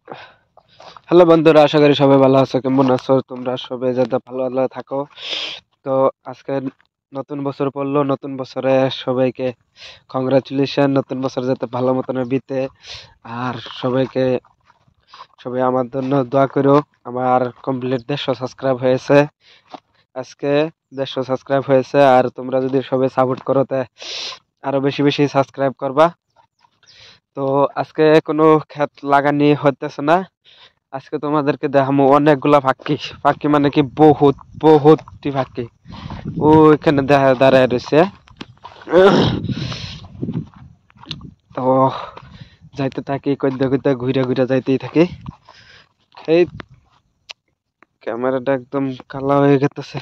Hello বন্ধুরা, আশা করি সবাই ভালো আছো। কেমন আছো তোমরা? সবাই যাতে ভালো ভালো থাকো। তো আজকে নতুন বছর পড়লো, নতুন বছরে সবাইকে কংগ্রাচুলেশন। নতুন বছর যাতে ভালো মতন বিতে, আর সবাই আমার জন্য দোয়া করো। আমার কমপ্লিট 150 সাবস্ক্রাইব হয়েছে আজকে, 150 সাবস্ক্রাইব হয়েছে। আর তোমরা যদি সবাই সাপোর্ট করো তা আরো বেশি বেশি সাবস্ক্রাইব করবা। তো আজকে কোনো ক্ষেত লাগানি হইতেছে না। আজকে তোমাদেরকে দেখাবো অনেকগুলা ফাঁকি। ফাঁকি মানে কি, বহুত বহুতটি ফাঁকি। ওইখানে দাঁড়ায় রয়েছে। তো যাইতে থাকি, কইতে কইতে ঘুরে ঘুরে যাইতেই থাকি। এই ক্যামেরাটা একদম কালা হয়ে গেছে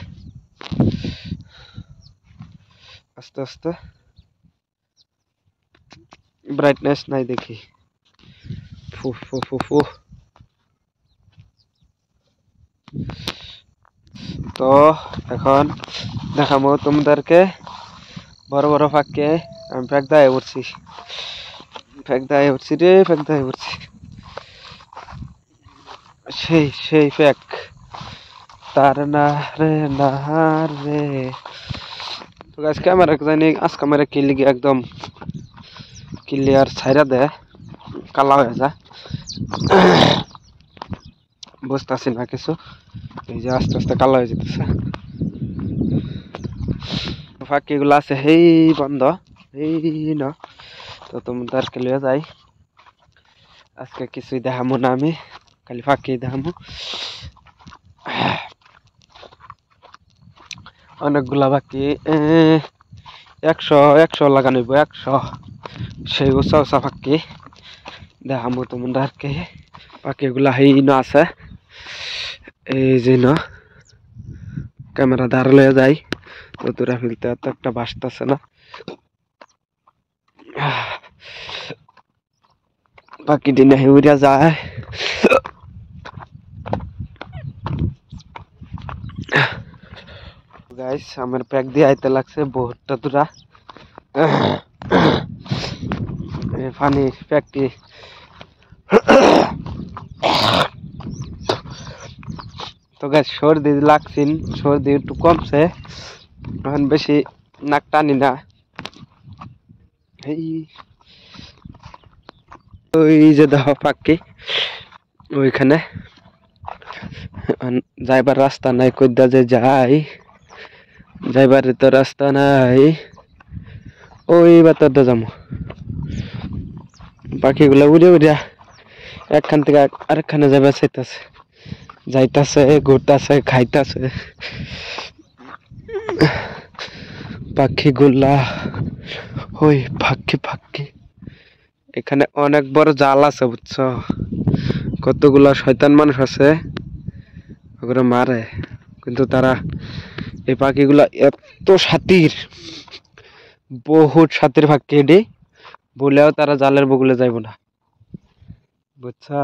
আস্তে আস্তে। ব্রাইটনেস নাই দেখি। ফু ফু ফু ফু। তো এখন দেখাবো তোমাদেরকে বড় বড় ফাঁকে। আমি ফ্যাক দায় উঠছি, ফ্যাক দায় উঠছি রে, ফ্যাক দায় উঠছি। সেই সেই ফ্যাক। তার না রে না রে। তো গাছ ক্যামেরা জানি আজ ক্যামেরা কি লিগে একদম ক্লিয়ার ছাইরা দেয়, কালা হয়ে যায়। বুঝতেছি না কিছু। এই যে আস্তে আস্তে কালা হয়ে যেতেছে। ফাঁকি গুলো আছে হেই বন্ধ, এই না। তো তোমাদেরকে লিয়ে যাই। আজকে কিছুই দেখাবো না, আমি খালি ফাঁকি দেখাবো। অনেকগুলা বাকি, 100 লাগানো 100। সেই উঁচা উঁচা ফাঁকি দেখাবো তোমাদেরকে। পাখিগুলা হেই না আছে, এই যে না। ক্যামেরা দাঁড়ালে যাই তো তোরা ফেলতে এত একটা বাসতেছে না। পাখিটি না উড়া যায়। গাইস আমার প্যাক দিয়ে আইতে লাগছে বহুতটা দূরা। ফানি প্যাকটি তো গাইস সর্দি লাগছিন, সর্দি একটু কমছে, এখন বেশি নাক টানি না। ওই যে দেখো পাখি, ওইখানে যাইবার রাস্তা নাই। কইদা যে যাইবার তো রাস্তা নাই। ওই বাতারটা যাবো। পাখিগুলা উড়ে উড়িয়া একখান থেকে আরেকখানে যাইবার যাইতাছে, ঘুরতাছে, খাইতাছে। পাখিগুলা ওই ফাঁকি ফাঁকি। এখানে অনেক বড় জাল আছে বুঝছো। কতগুলা শয়তান মানুষ আছে, ওগুলো মারে। কিন্তু তারা, এই পাখিগুলা এত সাতির, বহুত সাতির ফাঁকি এটি, বলেও তারা জালের বগুলে যাইব না, বুঝছা।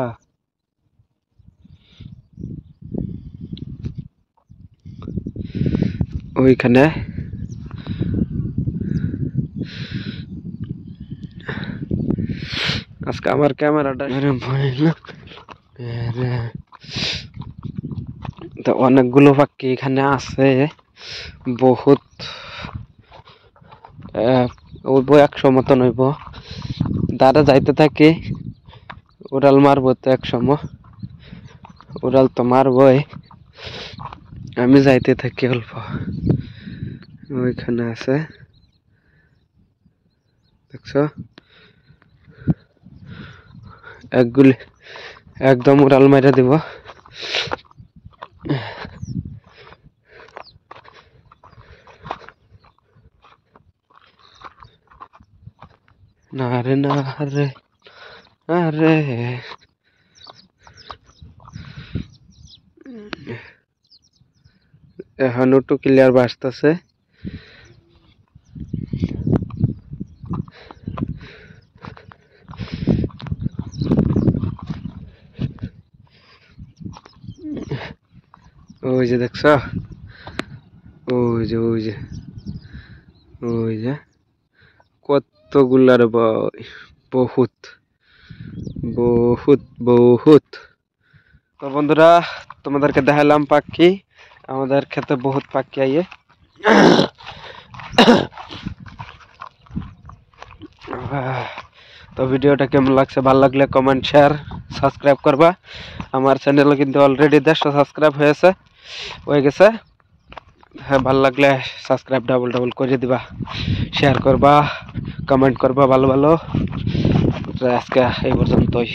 ওইখানে আজকে আমার ক্যামেরাটা তো অনেকগুলো পাখি এখানে আছে, বহুত 100 মতন হইব। দাঁড়া যাইতে থাকি, উড়াল মারবো তো 100। উড়াল তো মারবই, আমি যাইতে থাকি অল্প। ওইখানে আছে দেখছো, একগুলি একদম উড়াল মাইরা দিব। না রে না রে না রে। এখন একটু ক্লিয়ার বাসতেছে। ওই যে দেখছ, ওই যে ওই যে ওই যে কতগুলার বহুত। বহুত বহুত। তো বন্ধুরা, তোমাদেরকে দেখালাম পাখি। আমাদের ক্ষেতে বহুত পাখি আইয়ে। তো ভিডিওটা কেমন লাগছে, ভালো লাগলে কমেন্ট, শেয়ার, সাবস্ক্রাইব করবা। আমার চ্যানেলে কিন্তু অলরেডি 150 সাবস্ক্রাইব হয়ে গেছে। হ্যাঁ, ভালো লাগলে সাবস্ক্রাইব ডাবল করে দিবা, শেয়ার করবা, কমেন্ট করবা ভালো ভালো। আজকে এই পর্যন্তই।